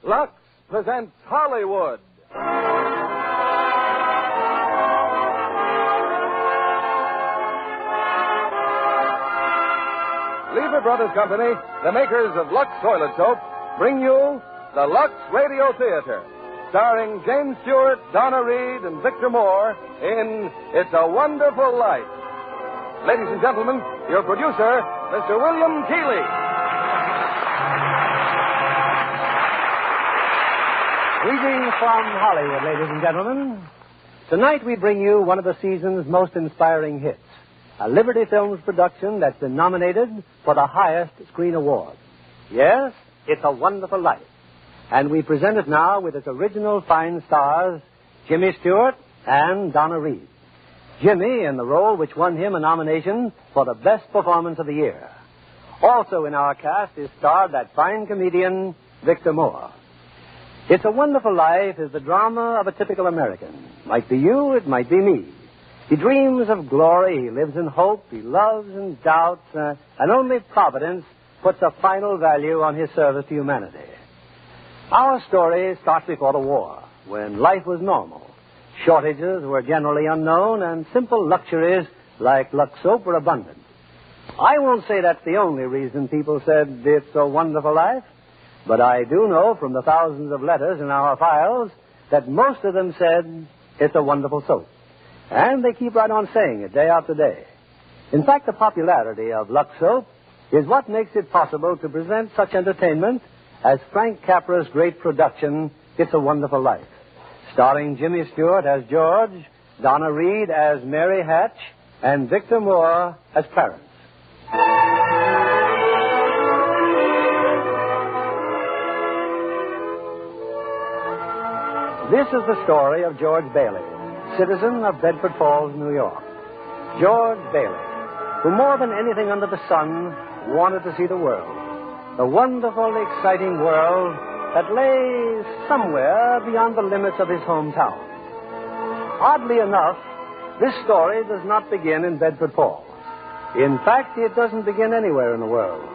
Lux presents Hollywood. Lever Brothers Company, the makers of Lux Toilet Soap, bring you the Lux Radio Theater, starring James Stewart, Donna Reed, and Victor Moore in It's a Wonderful Life. Ladies and gentlemen, your producer, Mr. William Keighley. Greetings from Hollywood, ladies and gentlemen. Tonight we bring you one of the season's most inspiring hits, a Liberty Films production that's been nominated for the highest screen award. Yes, It's a Wonderful Life. And we present it now with its original fine stars, Jimmy Stewart and Donna Reed. Jimmy in the role which won him a nomination for the best performance of the year. Also in our cast is starred that fine comedian, Victor Moore. It's a Wonderful Life is the drama of a typical American. Might be you, it might be me. He dreams of glory, he lives in hope, he loves and doubts, and only Providence puts a final value on his service to humanity. Our story starts before the war, when life was normal. Shortages were generally unknown, and simple luxuries like Lux soap were abundant. I won't say that's the only reason people said it's a wonderful life, but I do know from the thousands of letters in our files that most of them said it's a wonderful soap. And they keep right on saying it day after day. In fact, the popularity of Lux soap is what makes it possible to present such entertainment as Frank Capra's great production, It's a Wonderful Life, starring Jimmy Stewart as George, Donna Reed as Mary Hatch, and Victor Moore as Clarence. This is the story of George Bailey, citizen of Bedford Falls, New York. George Bailey, who more than anything under the sun wanted to see the world. The wonderful, exciting world that lay somewhere beyond the limits of his hometown. Oddly enough, this story does not begin in Bedford Falls. In fact, it doesn't begin anywhere in the world.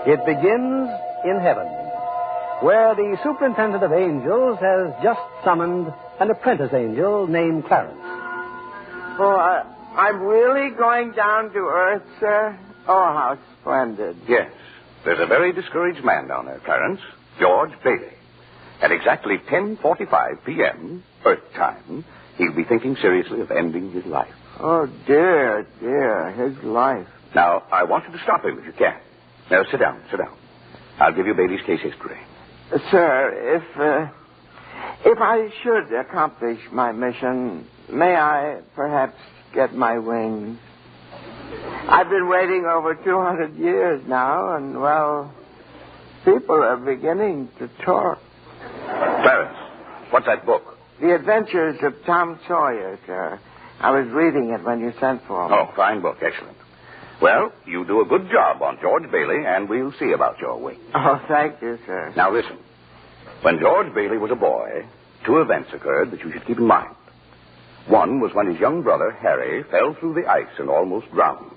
It begins in heaven, where the superintendent of angels has just summoned an apprentice angel named Clarence. Oh, I'm really going down to Earth, sir? Oh, how splendid. Yes. There's a very discouraged man down there, Clarence. George Bailey. At exactly 10:45 p.m., Earth time, he'll be thinking seriously of ending his life. Oh, dear, his life. Now, I want you to stop him if you can. Now, sit down. I'll give you Bailey's case history. Sir, if I should accomplish my mission, may I perhaps get my wings? I've been waiting over 200 years now, and, well, people are beginning to talk. Clarence, what's that book? The Adventures of Tom Sawyer, sir. I was reading it when you sent for me. Oh, fine book. Excellent. Well, you do a good job on George Bailey, and we'll see about your wings. Oh, thank you, sir. Now, listen. When George Bailey was a boy, two events occurred that you should keep in mind. One was when his young brother, Harry, fell through the ice and almost drowned.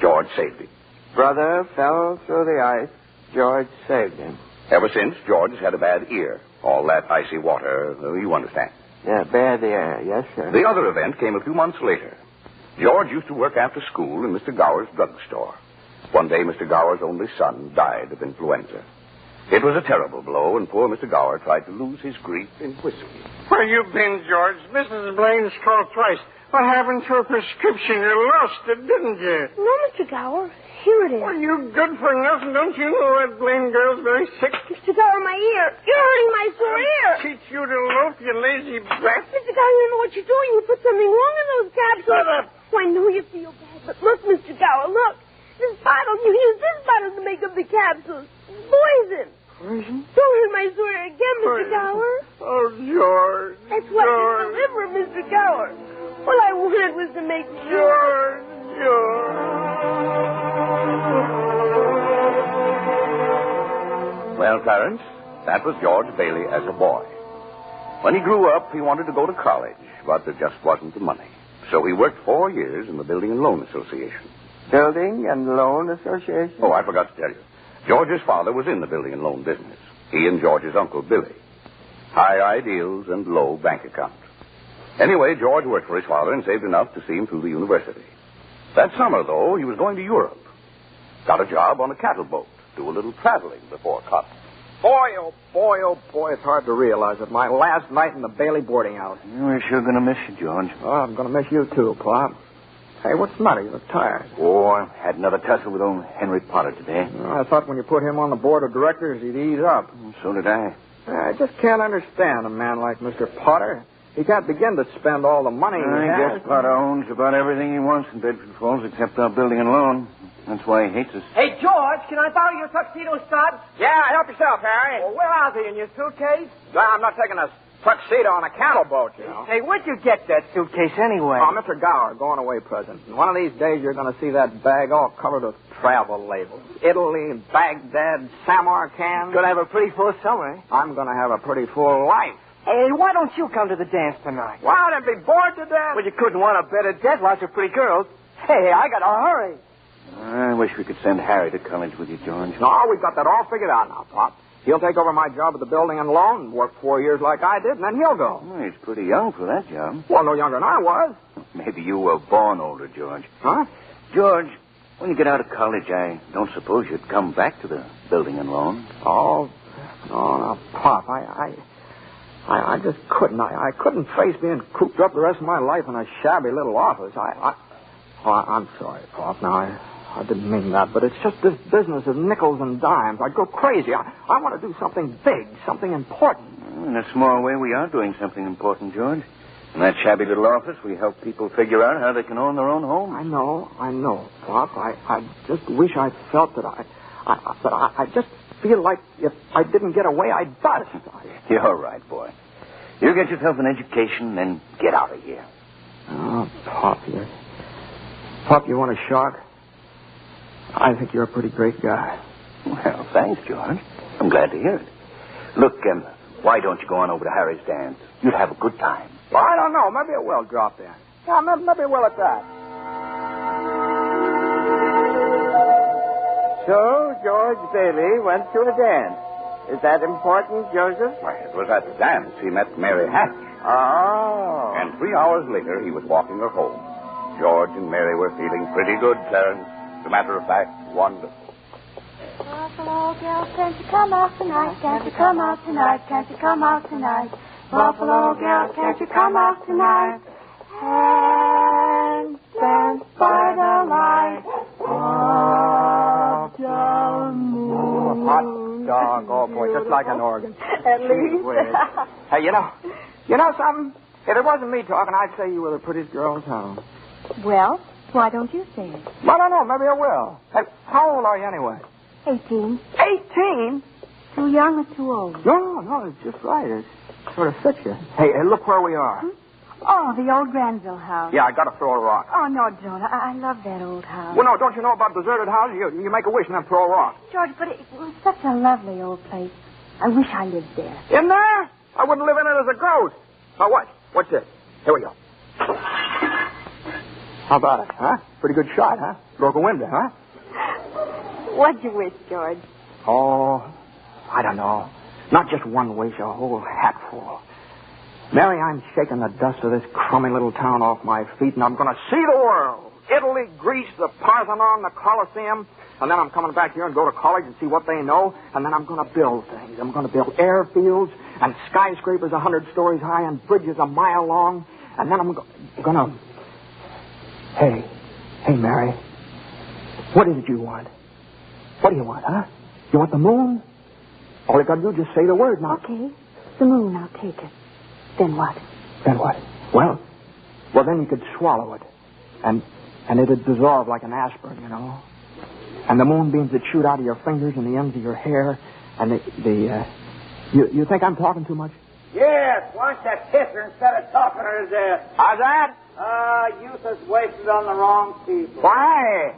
George saved him. Brother fell through the ice. George saved him. Ever since, George has had a bad ear. All that icy water, you understand. Yeah, bad ear. Yes, sir. The other event came a few months later. George used to work after school in Mr. Gower's drugstore. One day, Mr. Gower's only son died of influenza. It was a terrible blow, and poor Mr. Gower tried to lose his grief in whiskey. Where you been, George? Mrs. Blaine's called twice. What happened to her prescription? You lost it, didn't you? No, Mr. Gower. Here it is. Well, you good for nothing. Don't you know that Blaine girl's very sick? Mr. Gower, my ear. You're hurting my sore ear. Teach you to loaf, you lazy brat. Mr. Gower, you know what you're doing. You put something wrong in those capsules. Shut up. Oh, I know you feel bad, but look, Mr. Gower, look. This bottle, you use this bottle to make up the capsules. Poison. Poison? Don't hurt my sore ear again, Mr. Gower. Oh, George. That's what you deliver, Mr. Gower. All I wanted was to make sure. Well, Clarence, that was George Bailey as a boy. When he grew up, he wanted to go to college, but there just wasn't the money. So he worked 4 years in the Building and Loan Association. Building and Loan Association? Oh, I forgot to tell you. George's father was in the building and loan business. He and George's uncle, Billy. High ideals and low bank account. Anyway, George worked for his father and saved enough to see him through the university. That summer, though, he was going to Europe. Got a job on a cattle boat. Do a little traveling before cotton. Boy, oh boy, it's hard to realize it. My last night in the Bailey boarding house. We're sure going to miss you, George. Oh, I'm going to miss you, too, Pop. Hey, what's the matter? You look tired. Oh, I had another tussle with old Henry Potter today. I thought when you put him on the board of directors, he'd ease up. So did I. I just can't understand a man like Mr. Potter. He can't begin to spend all the money he has. I guess Potter owns about everything he wants in Bedford Falls except our building and loan. That's why he hates us. Hey, George, can I borrow your tuxedo studs? Yeah, help yourself, Harry. Well, where are they, in your suitcase? Well, I'm not taking a tuxedo on a cattle boat, you know. Hey, where'd you get that suitcase anyway? Oh, Mr. Gower, going away present. And one of these days you're going to see that bag all covered with travel labels. Italy, Baghdad, Samarkand. Gonna have a pretty full summer, eh? I'm going to have a pretty full life. Hey, why don't you come to the dance tonight? Well, I'd be bored to death. Well, you couldn't want a better death. Lots of pretty girls. Hey, I got to hurry. I wish we could send Harry to college with you, George. No, we've got that all figured out now, Pop. He'll take over my job at the building and loan and work 4 years like I did, and then he'll go. Well, he's pretty young for that job. Well, no younger than I was. Maybe you were born older, George. Huh? George, when you get out of college, I don't suppose you'd come back to the building and loan. Oh, no, Pop, I just couldn't. I couldn't face being cooped up the rest of my life in a shabby little office. I'm sorry, Pop. Now, I didn't mean that, but it's just this business of nickels and dimes. I'd go crazy. I want to do something big, something important. In a small way, we are doing something important, George. In that shabby little office, we help people figure out how they can own their own home. I know, Pop. I just wish I felt that I just feel like if I didn't get away, I'd bust. You're right, boy. You get yourself an education, then get out of here. Oh, Pop, you want a shark? I think you're a pretty great guy. Well, thanks, George. I'm glad to hear it. Look, why don't you go on over to Harry's dance? You'd have a good time. Well, I don't know. Maybe it will drop in. Yeah, maybe it will at that. So, George Bailey went to a dance. Is that important, Joseph? Why, it was at the dance he met Mary Hatch. Oh. And 3 hours later, he was walking her home. George and Mary were feeling pretty good, Clarence. As a matter of fact, wonderful. Buffalo girl, can't you come out tonight? Can't you come out tonight? Can't you come out tonight? Buffalo girl, can't you come out tonight? And dance by the light of the moon. Hot dog, oh boy, just like an organ. At least. Hey, you know something? If it wasn't me talking, I'd say you were the prettiest girl in town. Well, why don't you say it? I don't know. Maybe I will. Hey, how old are you anyway? 18. 18? Too young or too old? No, it's just right. It sort of fits you. Hey, look where we are. Oh, the old Granville house. Yeah, I got to throw a rock. Oh, no, don't. I love that old house. Well, no, don't you know about deserted houses? You make a wish and then throw a rock. George, but it was such a lovely old place. I wish I lived there. In there? I wouldn't live in it as a ghost. Now, what? What's this? Here we go. How about it, huh? Pretty good shot, huh? Broke a window, huh? What'd you wish, George? Oh, I don't know. Not just one wish, a whole hatful. Mary, I'm shaking the dust of this crummy little town off my feet, and I'm going to see the world. Italy, Greece, the Parthenon, the Colosseum. And then I'm coming back here and go to college and see what they know. And then I'm going to build things. I'm going to build airfields and skyscrapers 100 stories high and bridges a mile long. And then I'm going to... Hey, Mary. What is it you want? What do you want, huh? You want the moon? All you got to do is just say the word now. Okay. The moon, I'll take it. Then what? Then what? Well, then you could swallow it. And it'd dissolve like an aspirin, you know. And the moonbeams would shoot out of your fingers and the ends of your hair. And you think I'm talking too much? Yes, why don't you kiss her instead of talking her to death? How's that? Youth is wasted on the wrong people. Why?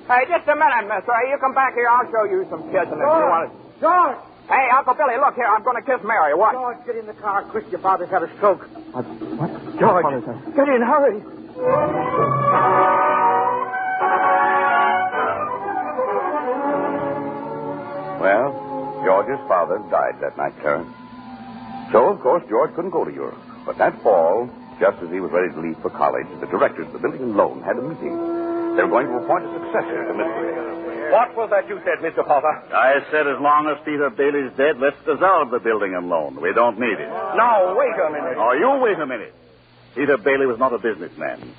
Hey, just a minute, mister. Hey, you come back here. I'll show you some kissing if you want it. George! Hey, Uncle Billy, look here. I'm going to kiss Mary. What? George, get in the car quick. Your father's had a stroke. What? George, what is that? get in, hurry. Well, George's father died that night, Clarence. So, of course, George couldn't go to Europe. But that fall, just as he was ready to leave for college, the directors of the building and loan had a meeting. They were going to appoint a successor to Mr. Bailey. What was that you said, Mr. Potter? I said as long as Peter Bailey's dead, let's dissolve the building and loan. We don't need it. Now, wait a minute. Oh, you wait a minute. Peter Bailey was not a businessman.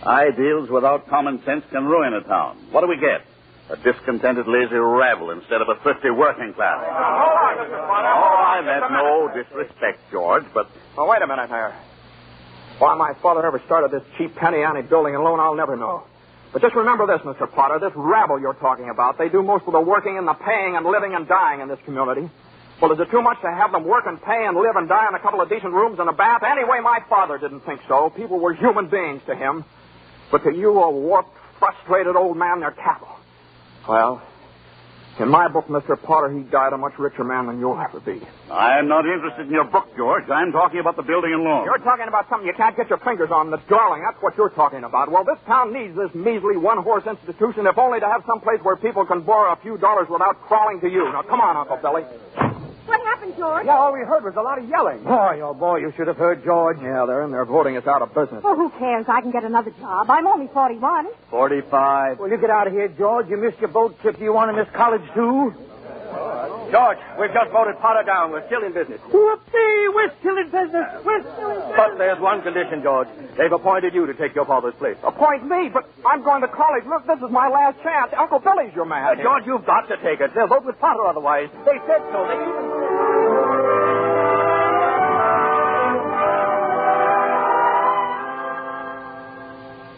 Ideals without common sense can ruin a town. What do we get? A discontented, lazy rabble instead of a thrifty working class. Hold on, Mr. Potter. Oh, I meant no disrespect, George, but... Well, wait a minute here. Why my father ever started this cheap penny-ante building and loan, I'll never know. But just remember this, Mr. Potter, this rabble you're talking about, they do most of the working and the paying and living and dying in this community. Well, is it too much to have them work and pay and live and die in a couple of decent rooms and a bath? Anyway, my father didn't think so. People were human beings to him. But to you, a warped, frustrated old man, they're cattle. Well, in my book, Mr. Potter, he died a much richer man than you'll ever be. I'm not interested in your book, George. I'm talking about the building and loan. You're talking about something you can't get your fingers on, the darling. That's what you're talking about. Well, this town needs this measly one-horse institution, if only to have some place where people can borrow a few dollars without crawling to you. Now, come on, Uncle Billy. What happened, George? Yeah, all we heard was a lot of yelling. Boy, oh boy, you should have heard George. Yeah, they're in there voting us out of business. Oh, who cares? I can get another job. I'm only 41. 45. Will you get out of here, George? You missed your boat trip. Do you want to miss college, too? George, we've just voted Potter down. We're still in business. Whoopsie! We're still in business. We're still in business. But there's one condition, George. They've appointed you to take your father's place. Appoint me, but I'm going to college. Look, this is my last chance. Uncle Billy's your man. George, you've got to take it. They'll vote with Potter otherwise. They said so. They even...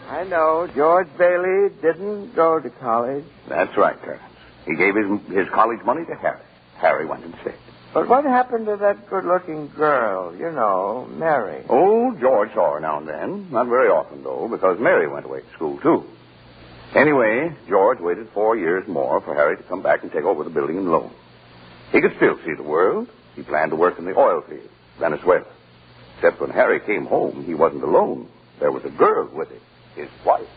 I know George Bailey didn't go to college. That's right, Clarence. He gave his college money to Harry. Harry went instead. But what happened to that good-looking girl, you know, Mary? Oh, George saw her now and then. Not very often, though, because Mary went away to school, too. Anyway, George waited 4 years more for Harry to come back and take over the building and loan. He could still see the world. He planned to work in the oil field, Venezuela. Except when Harry came home, he wasn't alone. There was a girl with him, his wife.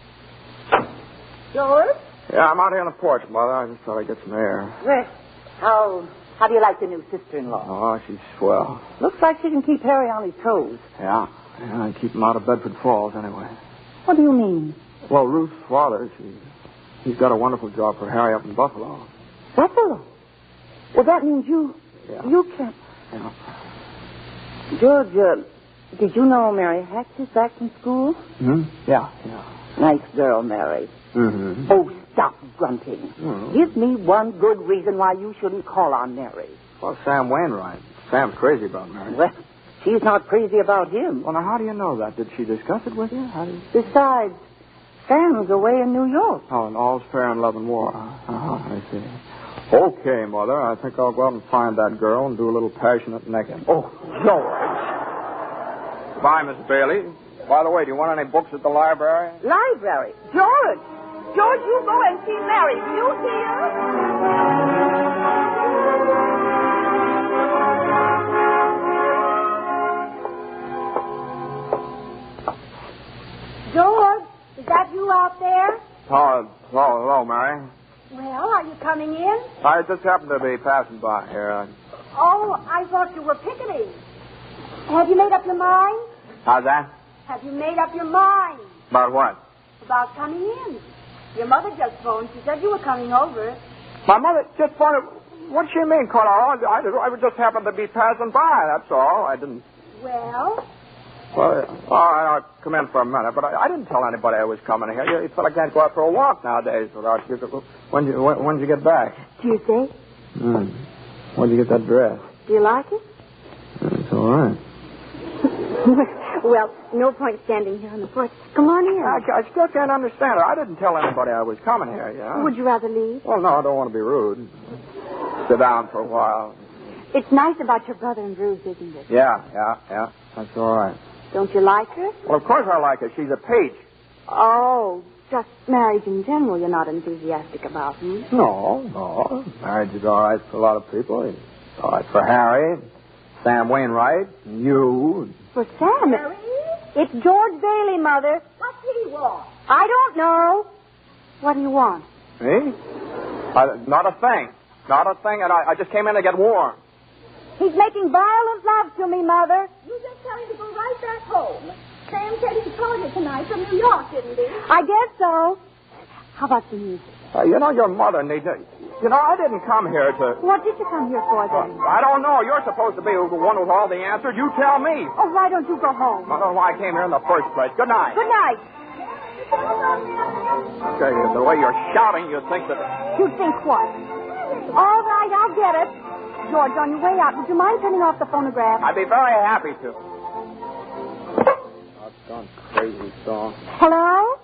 George? Yeah, I'm out here on the porch, Mother. I just thought I'd get some air. Well, how do you like the new sister-in-law? Oh, she's swell. Looks like she can keep Harry on his toes. Yeah, I keep him out of Bedford Falls anyway. What do you mean? Well, Ruth's father, he's got a wonderful job for Harry up in Buffalo. Buffalo? Well, that means you can't... Yeah. George, did you know Mary Hatch is back from school? Hmm? Yeah. Nice girl, Mary. Mm-hmm. Oh, stop grunting. Mm-hmm. Give me one good reason why you shouldn't call on Mary. Well, Sam Wainwright. Sam's crazy about Mary. Well, she's not crazy about him. Well, now, how do you know that? Did she discuss it with you? Besides, Sam's away in New York. Oh, and all's fair in love and war. I see. Okay, Mother. I think I'll go out and find that girl and do a little passionate necking. Oh, George. Bye, Miss Bailey. By the way, do you want any books at the library? Library? George! George, you go and see Mary. Do you hear? George, is that you out there? Hello, Mary. Well, are you coming in? I just happened to be passing by here. Oh, I thought you were picketing. Have you made up your mind? How's that? Have you made up your mind About what? about coming in? Your mother just phoned. She said you were coming over. My mother just phoned. What do you mean, Carl? I just happened to be passing by, that's all. I didn't... Well? Well, all right, I'll come in for a minute, but I didn't tell anybody I was coming here. You fella can't go out for a walk nowadays without you. When'd you get back? Tuesday. When'd you get that dress? Do you like it? It's all right. Well, no point standing here on the porch. Come on in. I still can't understand it. I didn't tell anybody I was coming here, you know. Would you rather leave? Well, no, I don't want to be rude. Sit down for a while. It's nice about your brother and Bruce, isn't it? Yeah. That's all right. Don't you like her? Well, of course I like her. She's a peach. Oh, just marriage in general you're not enthusiastic about, hmm? No. Marriage is all right for a lot of people. It's all right for Harry, Sam Wainwright, and you. For Sam? Harry? It's George Bailey, Mother. What do you want? I don't know. What do you want? Me? Not a thing. Not a thing, and I just came in to get warm. He's making violent love to me, Mother. You just tell him to go right back home. Sam said he called you tonight from New York, didn't he? I guess so. How about the music? Your mother needs it. I didn't come here to... What did you come here for, then? I don't know. You're supposed to be the one with all the answers. You tell me. Oh, why don't you go home? I don't know why I came here in the first place. Good night. Good night. Okay, the way you're shouting, you'd think that... You'd think what? All right, I'll get it. George, on your way out, would you mind turning off the phonograph? I'd be very happy to. That's done crazy song. Hello?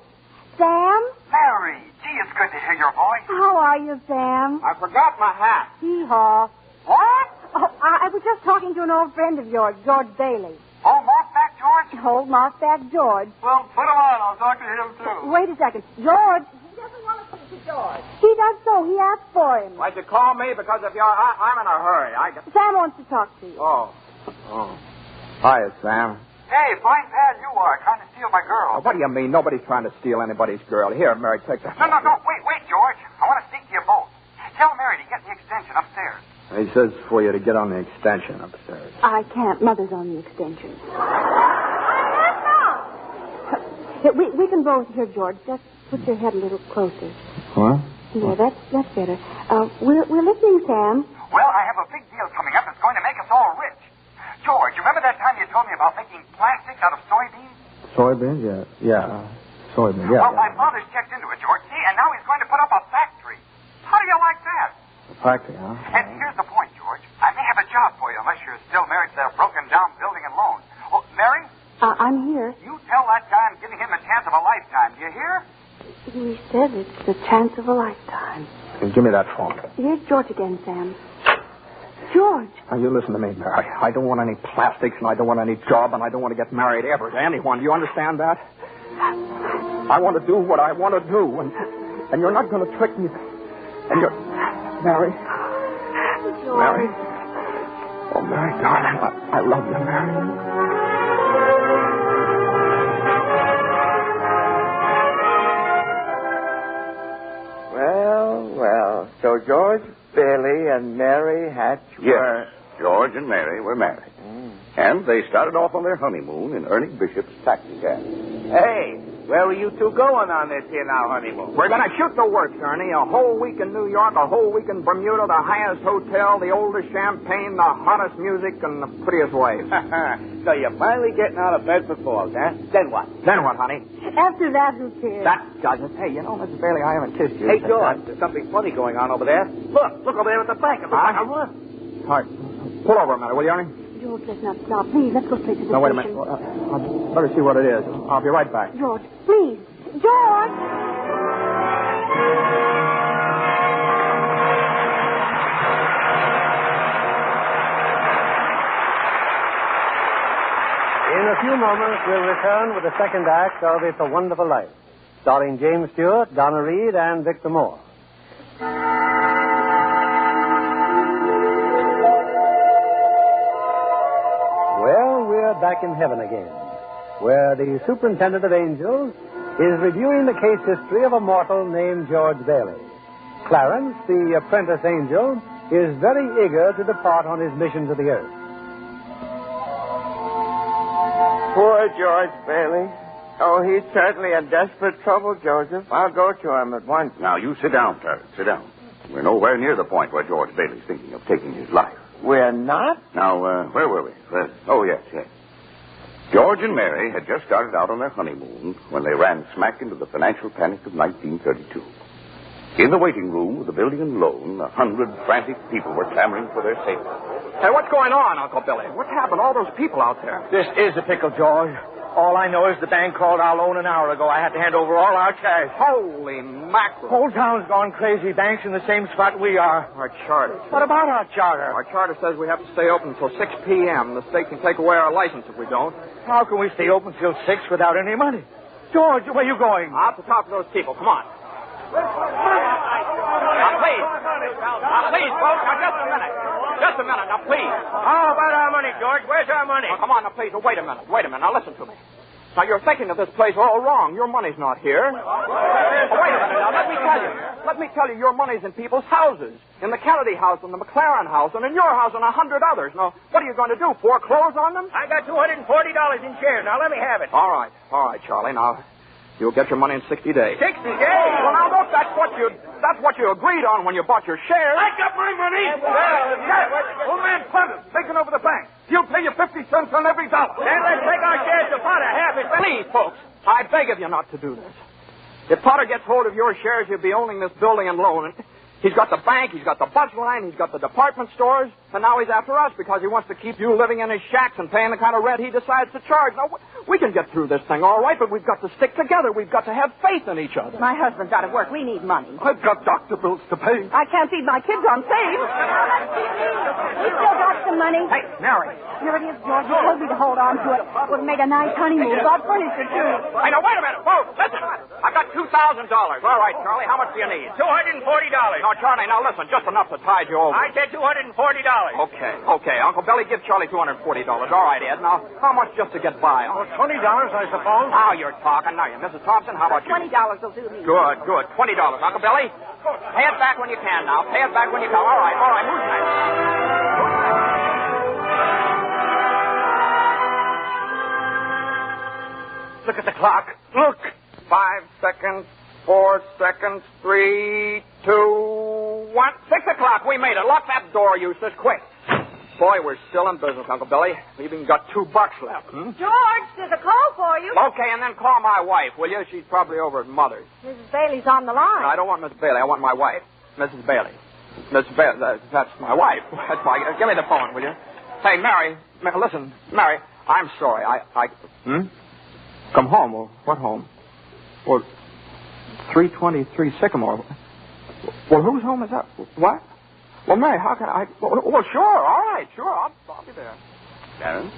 Sam? Mary, gee, it's good to hear your voice. How are you, Sam? I forgot my hat. Hee-haw. What? Oh, I was just talking to an old friend of yours, George Bailey. Oh, Mossback George? Old Mossback George. Well, put him on. I'll talk to him, too. Wait a second. George. He doesn't want to speak to George. He does so. He asked for him. Why'd you call me? Because if I'm in a hurry. Sam wants to talk to you. Oh. Hiya, Sam. Hey, fine pal you are, trying to steal my girl. What do you mean? Nobody's trying to steal anybody's girl. Here, Mary, take that. No. Wait, George. I want to speak to you both. Tell Mary to get the extension upstairs. He says for you to get on the extension upstairs. I can't. Mother's on the extension. We can both hear, George. Just put your head a little closer. What? Yeah, that's better. We're listening, Sam. Well, I have a big deal coming up that's going to make us all rich. George, remember that time you told me about making plastics out of soybeans? Soybeans? Yeah. Soybeans, yeah. Well, my father's checked into it, George, see, and now he's going to put up a factory. How do you like that? A factory, huh? And here's the point, George. I may have a job for you unless you're still married to that broken-down building and loan. Oh, Mary? I'm here. You tell that guy I'm giving him a chance of a lifetime. Do you hear? He said it's the chance of a lifetime. Give me that phone. Here's George again, Sam. George. Now, you listen to me, Mary. I don't want any plastics, and I don't want any job, and I don't want to get married ever to anyone. Do you understand that? I want to do what I want to do, and you're not going to trick me. And you're... Mary. George. Mary. Oh, Mary, darling, I love you, Mary. Well. So George Bailey and Mary Hatch were... Yes, George and Mary were married. And they started off on their honeymoon in Ernie Bishop's taxi cab. Hey, where were you two going on this here now honeymoon? We're going to shoot the works, Ernie. A whole week in New York, a whole week in Bermuda, the highest hotel, the oldest champagne, the hottest music, and the prettiest wife. So you're finally getting out of Bedford Falls, huh? Then what? Then what, honey? After that, who cares? That doesn't. Hey, Mrs. Bailey, I haven't kissed you. Hey, George, there's something funny going on over there. Look over there at the bank. It looks like a run. All right. Pull over a minute, will you, Ernie? George, let's not stop. Please, let's go straight to the No, wait a station. minute. I'd better see what it is. I'll be right back. George, please. George! In a few moments, we'll return with the second act of It's a Wonderful Life, starring James Stewart, Donna Reed, and Victor Moore. Well, we're back in heaven again, where the superintendent of angels is reviewing the case history of a mortal named George Bailey. Clarence, the apprentice angel, is very eager to depart on his mission to the earth. Poor George Bailey. Oh, he's certainly in desperate trouble, Joseph. I'll go to him at once. Now, you sit down, Clarence. Sit down. We're nowhere near the point where George Bailey's thinking of taking his life. We're not? Now, where were we? Yes. George and Mary had just started out on their honeymoon when they ran smack into the financial panic of 1932. In the waiting room of the building and loan, 100 frantic people were clamoring for their safety. Hey, what's going on, Uncle Billy? What happened to all those people out there? This is a pickle, George. All I know is the bank called our loan an hour ago. I had to hand over all our cash. Holy mackerel. Whole town's gone crazy. Bank's in the same spot we are. Our charter. What about our charter? Our charter says we have to stay open until 6 p.m. The state can take away our license if we don't. How can we stay open till 6 without any money? George, where are you going? Out to talk to those people. Come on. Now, please, folks. Now, just a minute. Just a minute. Now, please. How about our money, George? Where's our money? Now, come on. Now, please. Wait a minute. Now, listen to me. Now, you're thinking of this place all wrong. Your money's not here. Wait a minute now. Let me tell you, your money's in people's houses. In the Kennedy house, and the McLaren house, and in your house, and 100 others. Now, what are you going to do, foreclose on them? I got $240 in shares. Now, let me have it. All right, Charlie. Now, you'll get your money in 60 days. 60 days? Well, now, look, that's what you agreed on when you bought your shares. I got my money. Old man Potter, taking over the bank. He'll pay you 50 cents on every dollar. Then let's take our shares to Potter. Half it. Please, folks, I beg of you not to do this. If Potter gets hold of your shares, he'll be owning this building and loan. He's got the bank, he's got the bus line, he's got the department stores, and now he's after us because he wants to keep you living in his shacks and paying the kind of rent he decides to charge. Now, we can get through this thing all right, but we've got to stick together. We've got to have faith in each other. My husband's out of work. We need money. I've got doctor bills to pay. I can't feed my kids on save. We still got some money. Hey, Mary. Here it is, George. You told me to hold on to it. We've made a nice honeymoon. Got furniture, too. Hey, now, wait a minute. Whoa, listen. I've got $2,000. All right, Charlie, how much do you need? $240. No, Charlie, now listen, just enough to tide you over. I said $240. Okay. Uncle Billy, give Charlie $240. All right, Ed. Now, how much just to get by? Oh, $20, I suppose. Now you're talking. Now, Mrs. Thompson, how about you? $20 will do me. Good. $20. Uncle Billy, pay it back when you can now. Pay it back when you can. All right. Who's next? Look at the clock. Look. 5 seconds, 4 seconds, 3, 2, 1. 6 o'clock. We made it. Lock that door, Eustace. Quick. Boy, we're still in business, Uncle Billy. We've even got $2 left. George, there's a call for you. Okay, and then call my wife, will you? She's probably over at Mother's. Mrs. Bailey's on the line. No, I don't want Miss Bailey. I want my wife, Mrs. Bailey. Mrs. Bailey, that's my wife. That's my. Give me the phone, will you? Hey, Mary. Listen, Mary. I'm sorry. Come home. Well, what home? Well, 323 Sycamore. Well, whose home is that? What? Well, Mary, how can I? Well, sure. All right, sure. I'll be there. Darren,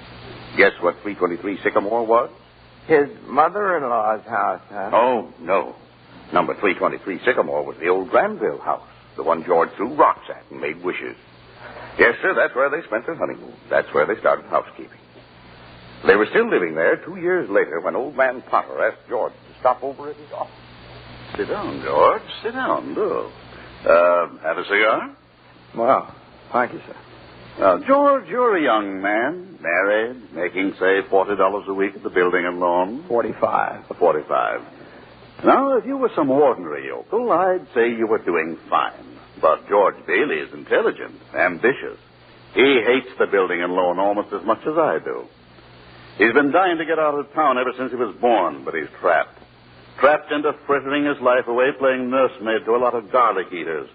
guess what 323 Sycamore was? His mother-in-law's house, huh? Oh, no. Number 323 Sycamore was the old Granville house, the one George threw rocks at and made wishes. Yes, sir, that's where they spent their honeymoon. That's where they started housekeeping. They were still living there 2 years later when old man Potter asked George to stop over at his office. Sit down, George. Sit down, do. Have a cigar? Well, thank you, sir. Now, George, you're a young man, married, making, say, $40 a week at the building and loan. 45. 45. Now, if you were some ordinary yokel, I'd say you were doing fine. But George Bailey is intelligent, ambitious. He hates the building and loan almost as much as I do. He's been dying to get out of town ever since he was born, but he's trapped. Trapped into frittering his life away playing nursemaid to a lot of garlic eaters.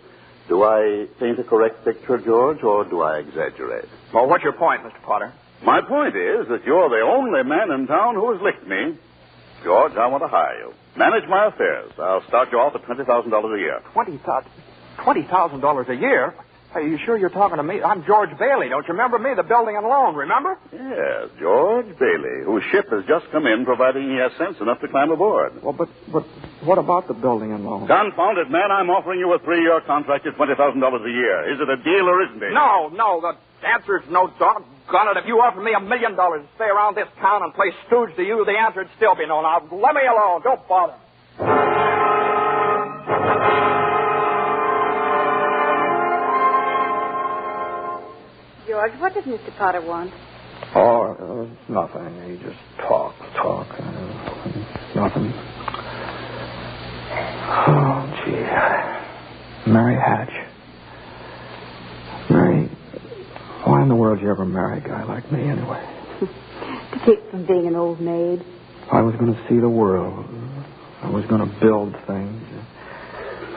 Do I paint a correct picture, George, or do I exaggerate? Well, what's your point, Mr. Potter? My point is that you're the only man in town who has licked me. George, I want to hire you. Manage my affairs. I'll start you off at $20,000 a year. $20,000 a year? Are you sure you're talking to me? I'm George Bailey. Don't you remember me? The building and loan, remember? Yes, George Bailey, whose ship has just come in, providing he has sense enough to climb aboard. Well, but what about the building and loan? Confound it, man. I'm offering you a 3-year contract at $20,000 a year. Is it a deal or isn't it? No. The answer is no, doggone it. If you offered me $1 million to stay around this town and play stooge to you, the answer would still be no. Now, let me alone. Don't bother. George, what does Mr. Potter want? Oh, nothing. He just talk. Nothing. Oh, gee. Mary Hatch. Mary, why in the world did you ever marry a guy like me anyway? To keep from being an old maid. I was going to see the world. I was going to build things.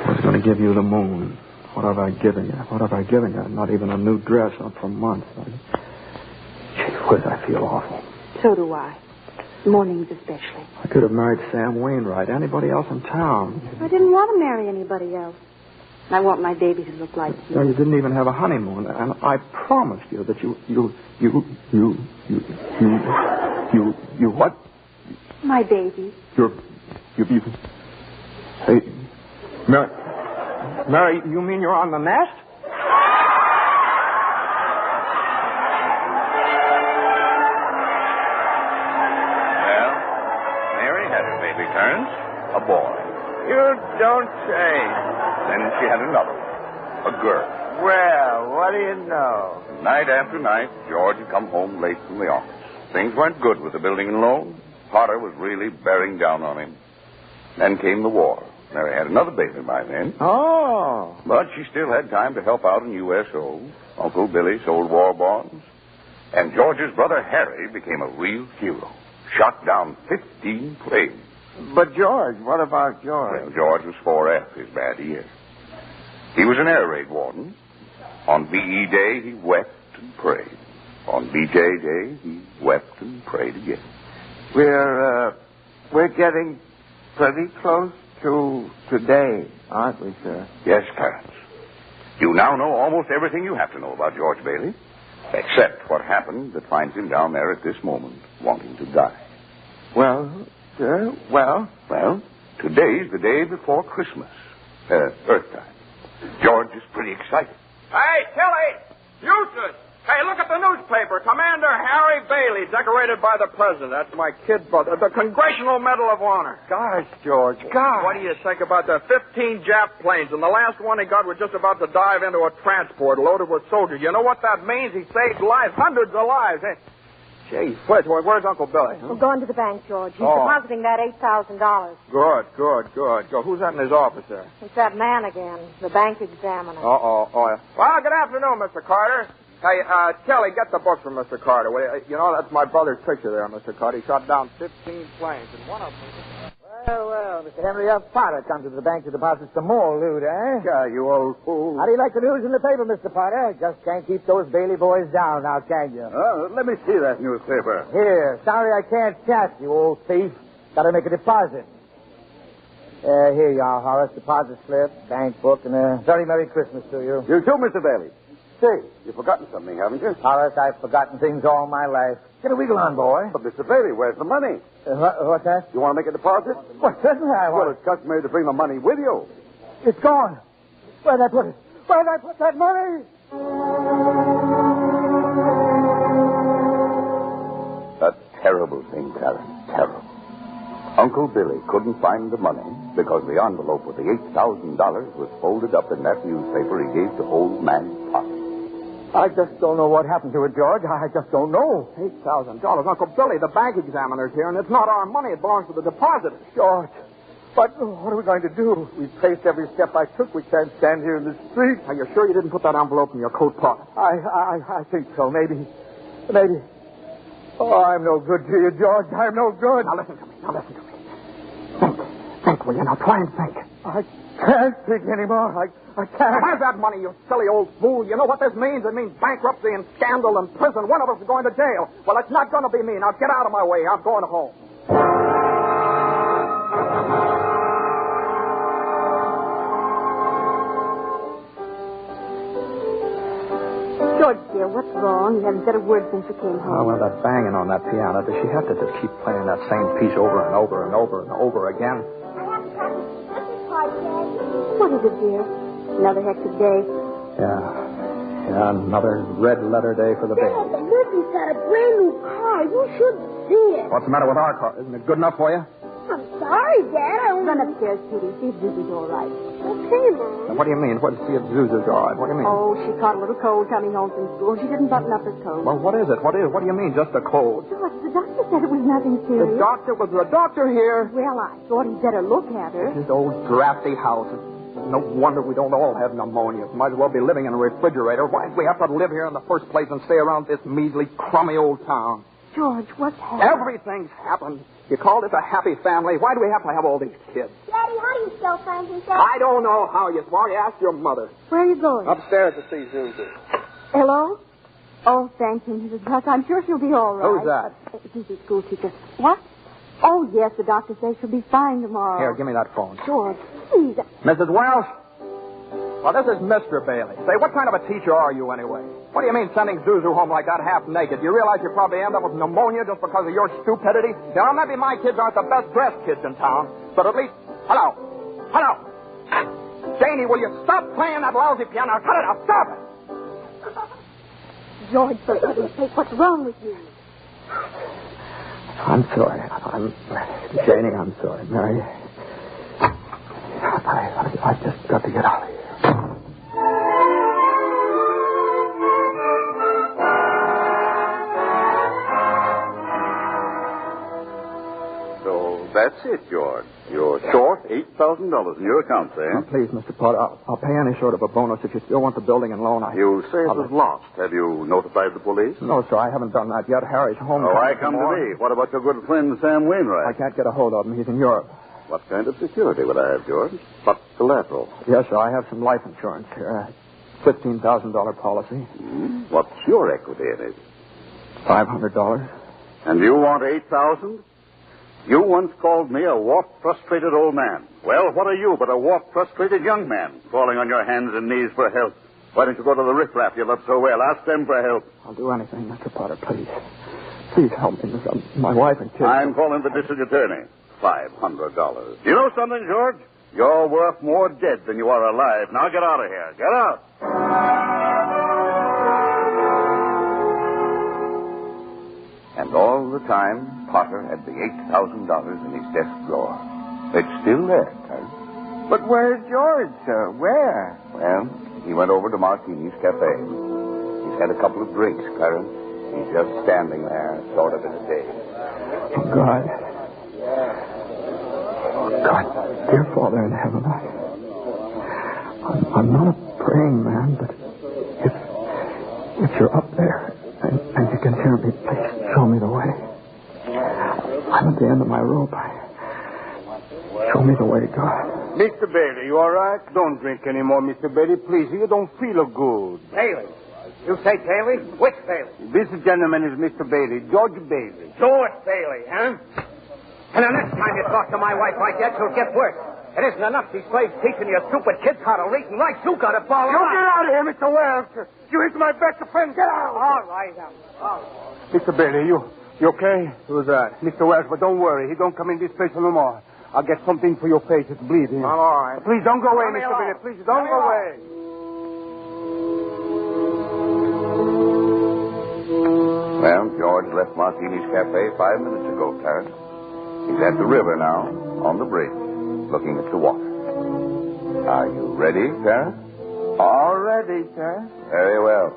I was going to give you the moon. What have I given you? Not even a new dress up for months. Gee whiz, I feel awful. So do I. Mornings especially. I could have married Sam Wainwright, anybody else in town. I didn't want to marry anybody else. I want my baby to look like you. No, you didn't even have a honeymoon, and I promised you that you what? My baby. You. Hey, Mary, you mean you're on the nest? a boy. You don't say. Then she had another one, a girl. Well, what do you know? Night after night, George had come home late from the office. Things weren't good with the building and loan. Potter was really bearing down on him. Then came the war. Mary had another baby by then. Oh. But she still had time to help out in USO. Uncle Billy sold war bonds. And George's brother Harry became a real hero. Shot down 15 planes. But George, what about George? Well, George was 4F his bad year. He was an air raid warden. On VE Day, he wept and prayed. On BJ Day, he wept and prayed again. We're getting pretty close to today, aren't we, sir? Yes, Clarence. You now know almost everything you have to know about George Bailey, except what happened that finds him down there at this moment, wanting to die. Well, sir, well, today's the day before Christmas, Earth time. George is pretty excited. Hey, Tilly! Eustace! Hey, look at the newspaper. Commander Harry Bailey, decorated by the president. That's my kid brother. The Congressional Medal of Honor. gosh, George, gosh. What do you think about the 15 Jap planes? And the last one he got was just about to dive into a transport loaded with soldiers. You know what that means? He saved lives, hundreds of lives. Hey, gee, where's Uncle Billy? We're going to the bank, George. He's depositing that $8,000. Good. Who's that in his office there? It's that man again, the bank examiner. Oh, yeah. Well, good afternoon, Mr. Carter. Hey, Kelly, get the book from Mr. Carter. You know, that's my brother's picture there, Mr. Carter. He shot down 15 planes, and one of them... Well, Mr. Henry F. Potter comes to the bank to deposit some more loot, eh? Yeah, you old fool. How do you like the news in the paper, Mr. Potter? Just can't keep those Bailey boys down now, can you? Let me see that newspaper. Here, sorry I can't chat, you old thief. Got to make a deposit. Here you are, Horace. Deposit slip, bank book, and a very Merry Christmas to you. You too, Mr. Bailey. Say, you've forgotten something, haven't you? Horace, I've forgotten things all my life. Get a wiggle on, boy. But, Mr. Bailey, where's the money? What's that? You want to make a deposit? Well, certainly I Well, want. it's customary to bring the money with you. It's gone. Where'd I put it? Where'd I put that money? A terrible thing, Clarence, terrible. Uncle Billy couldn't find the money because the envelope with the $8,000 was folded up in that newspaper he gave to old man Potter. I just don't know what happened to it, George. I just don't know. $8,000. Uncle Billy, the bank examiner's here, and it's not our money. It belongs to the depositor. George, but what are we going to do? We've traced every step I took. We can't stand here in the street. Are you sure you didn't put that envelope in your coat pocket? I think so. Maybe. Oh, I'm no good to you, George. I'm no good. Now listen to me. Think, will you? Now try and think. I can't think anymore. I can't. Where's that money, you silly old fool? You know what this means? It means bankruptcy and scandal and prison. One of us is going to jail. Well, it's not going to be me. Now get out of my way. I'm going home. George, dear, what's wrong? You haven't said a word since you came home. Oh, well, that banging on that piano. Does she have to just keep playing that same piece over and over and over and over again? What is it, dear? Another hectic day. Yeah, another red letter day for the baby. Dad, Lizzie's got a brand new car. You should see it. What's the matter with our car? Isn't it good enough for you? I'm sorry, Dad. Run upstairs, Kitty. See if Zuzu's all right. Okay, Mom. Now, what do you mean? What, see if Zuzu's all right? What do you mean? Oh, she caught a little cold coming home from school. She didn't button up her coat. Well, what is it? What do you mean, just a cold? George, the doctor said it was nothing serious. Was the doctor here? Well, I thought he'd better look at her. This old drafty house. No wonder we don't all have pneumonia. Might as well be living in a refrigerator. Why do we have to live here in the first place and stay around this measly, crummy old town? George, what's happened? Everything's happened. You call this a happy family? Why do we have to have all these kids? Daddy, how do you spell Frankenstein? I don't know how, you smart. Ask your mother. Where are you going? Upstairs to see Zuzu. Hello? Oh, thank you, Mrs. Huss. I'm sure she'll be all right. Who's that? Zuzu's school teacher. What? Oh, yes, the doctor says she'll be fine tomorrow. Here, give me that phone. George, please. Mrs. Welsh? Well, this is Mr. Bailey. Say, what kind of a teacher are you anyway? What do you mean sending Zuzu home like that half naked? Do you realize you probably end up with pneumonia just because of your stupidity? You know, maybe my kids aren't the best dressed kids in town, but at least... Hello. Janie, will you stop playing that lousy piano? Cut it out. Stop it. George, for goodness sake, what's wrong with you? I'm sorry. Janie, I'm sorry. Mary, I just got to get out of here. So that's it, George. You're short $8,000 in your account, eh? Oh, please, Mr. Potter, I'll pay any sort of a bonus if you still want the building and loan. You say it was lost. Have you notified the police? No, sir, I haven't done that yet. Harry's home. Oh, I come to me. What about your good friend, Sam Wainwright? I can't get a hold of him. He's in Europe. What kind of security would I have, George? What collateral? Yes, sir, I have some life insurance here. $15,000 policy. What's your equity in it? $500. And you want $8,000? You once called me a warped, frustrated old man. Well, what are you but a warped, frustrated young man crawling on your hands and knees for help? Why don't you go to the riffraff you love so well? Ask them for help. I'll do anything, Mr. Potter, please. Please help me. My wife and kids. I'm calling the district attorney. $500. You know something, George? You're worth more dead than you are alive. Now get out of here. Get out. And all the time, Potter had the $8,000 in his desk drawer. It's still there, Clarence. But where's George, sir? Where? Well, he went over to Martini's Cafe. He's had a couple of drinks, Clarence. He's just standing there, sort of in a daze. Oh, God. Oh, God, dear Father in heaven, I'm not a praying man, but if you're up there and you can hear me, please show me the way. I'm at the end of my rope. Show me the way, God. Mr. Bailey, you all right? Don't drink anymore, Mr. Bailey. Please, you don't feel good. Bailey. You say Bailey? Which Bailey? This gentleman is Mr. Bailey, George Bailey. George Bailey, huh? And the next time you talk to my wife like that, you'll get worse. It isn't enough these slaves teaching you stupid kids how to read and write. You got to follow You up. get out of here, Mr. Wells. You hit my best friend. Get out. All right. All right. Mr. Bailey, you okay? Who's that? Mr. Wells, but don't worry. He don't come in this place no more. I'll get something for your face. It's bleeding. I'm all right. Please don't go away, Let me Mr. alone. Bailey. Please don't go away. Well, George left Martini's Cafe 5 minutes ago, Clarence. He's at the river now, on the bridge, looking at the water. Are you ready, Clarence? All ready, sir. Very well.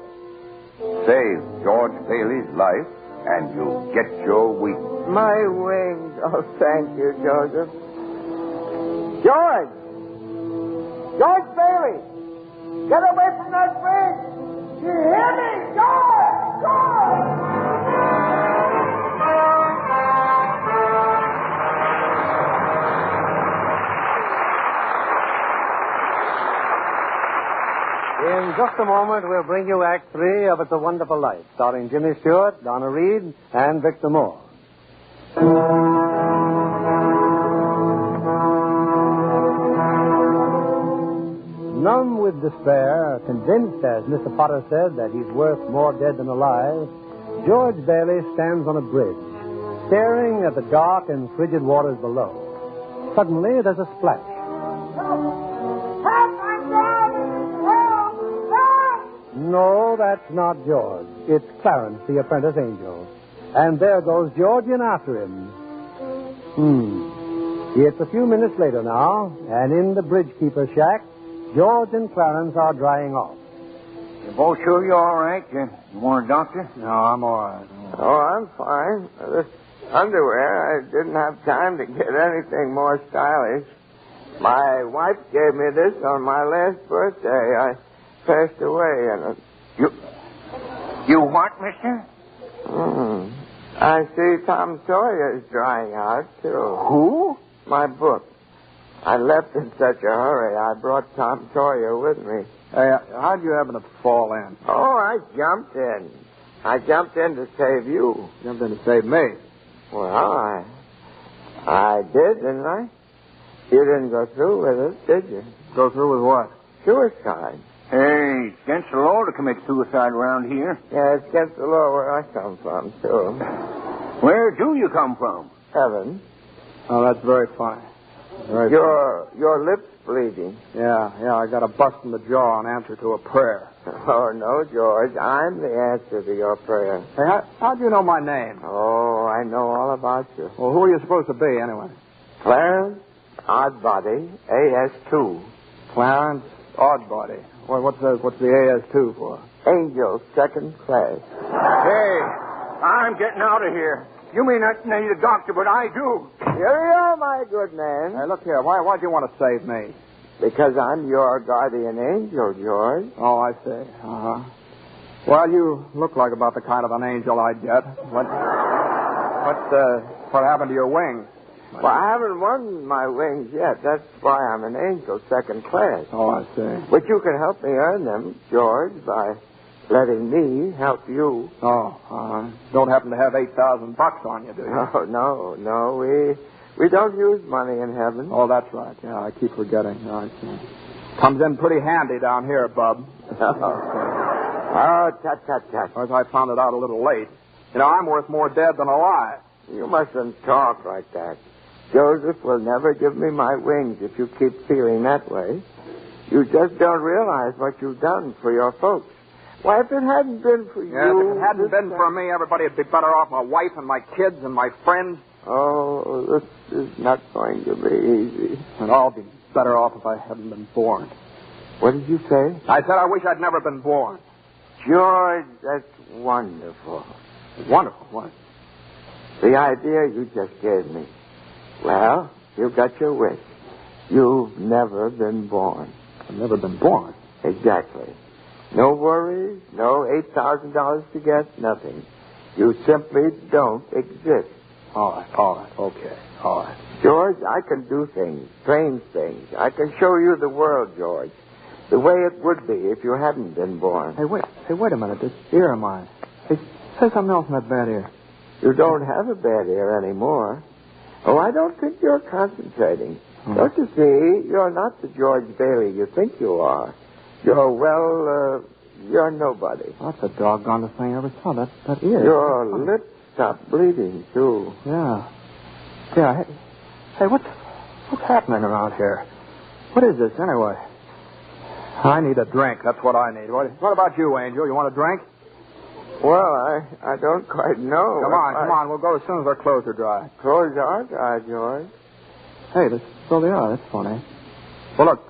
Save George Bailey's life, and you get your wings. My wings. Oh, thank you, Joseph. George! George Bailey! Get away from that bridge! You hear me? George! George! In just a moment, we'll bring you Act 3 of It's a Wonderful Life, starring Jimmy Stewart, Donna Reed, and Victor Moore. Numb with despair, convinced, as Mr. Potter said, that he's worth more dead than alive, George Bailey stands on a bridge, staring at the dark and frigid waters below. Suddenly, there's a splash. No, that's not George. It's Clarence, the apprentice angel. And there goes George in after him. It's a few minutes later now, and in the bridge-keeper's shack, George and Clarence are drying off. You both sure you're all right? You want a doctor? No, I'm all right. Oh, I'm fine. This underwear, I didn't have time to get anything more stylish. My wife gave me this on my last birthday. I passed away and You what, mister? I see Tom Sawyer's drying out, too. Who? My book. I left in such a hurry, I brought Tom Sawyer with me. Hey, how'd you happen to fall in? Oh, I jumped in. I jumped in to save you. Jumped in to save me. Well, I did, didn't I? You didn't go through with it, did you? Go through with what? Suicide. Hey, it's against the law to commit suicide around here. Yeah, it's against the law where I come from, too. Where do you come from? Heaven. Oh, that's very fine. Your lips bleeding. Yeah, I got a bust in the jaw in answer to a prayer. Oh, no, George. I'm the answer to your prayer. Hey, how'd you know my name? Oh, I know all about you. Well, who are you supposed to be, anyway? Clarence Oddbody, AS2. Clarence Oddbody. Well, what's the AS2 for? Angel, second class. Hey, I'm getting out of here. You may not need a doctor, but I do. Here you are, my good man. Hey, look here. Why'd you want to save me? Because I'm your guardian angel, George. Oh, I see. Uh-huh. Well, you look like about the kind of an angel I'd get. What happened to your wings? Well, I haven't won my wings yet. That's why I'm an angel, second class. Oh, I see. But you can help me earn them, George, by letting me help you. Oh, don't happen to have $8,000 on you, do you? Oh, no. We don't use money in heaven. Oh, that's right. Yeah, I keep forgetting. I see. Comes in pretty handy down here, bub. Oh, tut. Of course, I found it out a little late. You know, I'm worth more dead than alive. You mustn't talk like that. Joseph will never give me my wings if you keep feeling that way. You just don't realize what you've done for your folks. Why, if it hadn't been for you... If it hadn't been for me, everybody would be better off. My wife and my kids and my friends. Oh, this is not going to be easy. And I'll be better off if I hadn't been born. What did you say? I said I wish I'd never been born. George, that's wonderful. Wonderful? What? The idea you just gave me. Well, you got your wish. You've never been born. I've never been born? Exactly. No worries, no $8,000 to get, nothing. You simply don't exist. All right, okay, all right. George, I can do things, strange things. I can show you the world, George, the way it would be if you hadn't been born. Hey, wait a minute. This ear of mine. Hey, say something else in that bad ear. You don't have a bad ear anymore. Oh, I don't think you're concentrating. Don't you see? You're not the George Bailey you think you are. You're nobody. That's the doggonest thing I ever saw. That ear. Your lips stopped bleeding, too. Yeah. Hey, what's happening around here? What is this, anyway? I need a drink. That's what I need. What about you, Angel? You want a drink? Well, I don't quite know. Come on. We'll go as soon as our clothes are dry. Clothes are dry, George. Hey, so they are. That's funny. Well, look,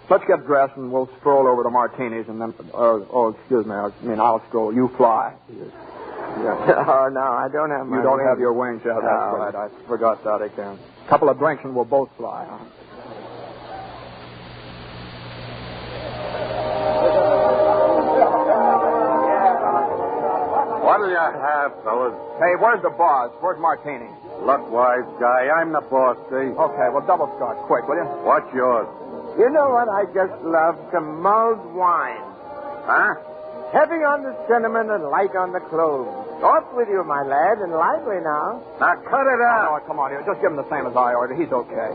let's get dressed and we'll stroll over to Martini's and then... excuse me. I'll stroll. You fly. Yeah. Oh, no, I don't have my You don't wings. have your wings. Yeah, that's right. I forgot that again. A couple of drinks and we'll both fly, huh? What'll you have, fellas? Hey, where's the boss? Where's Martini? Look, wise guy, I'm the boss, see? Okay, well, double scotch. Quick, will you? What's yours? You know what I just love? Some mulled wine. Huh? Heavy on the cinnamon and light on the cloves. Off with you, my lad, and lively now. Now, cut it out. Oh, come on, here. Just give him the same as I ordered. He's okay.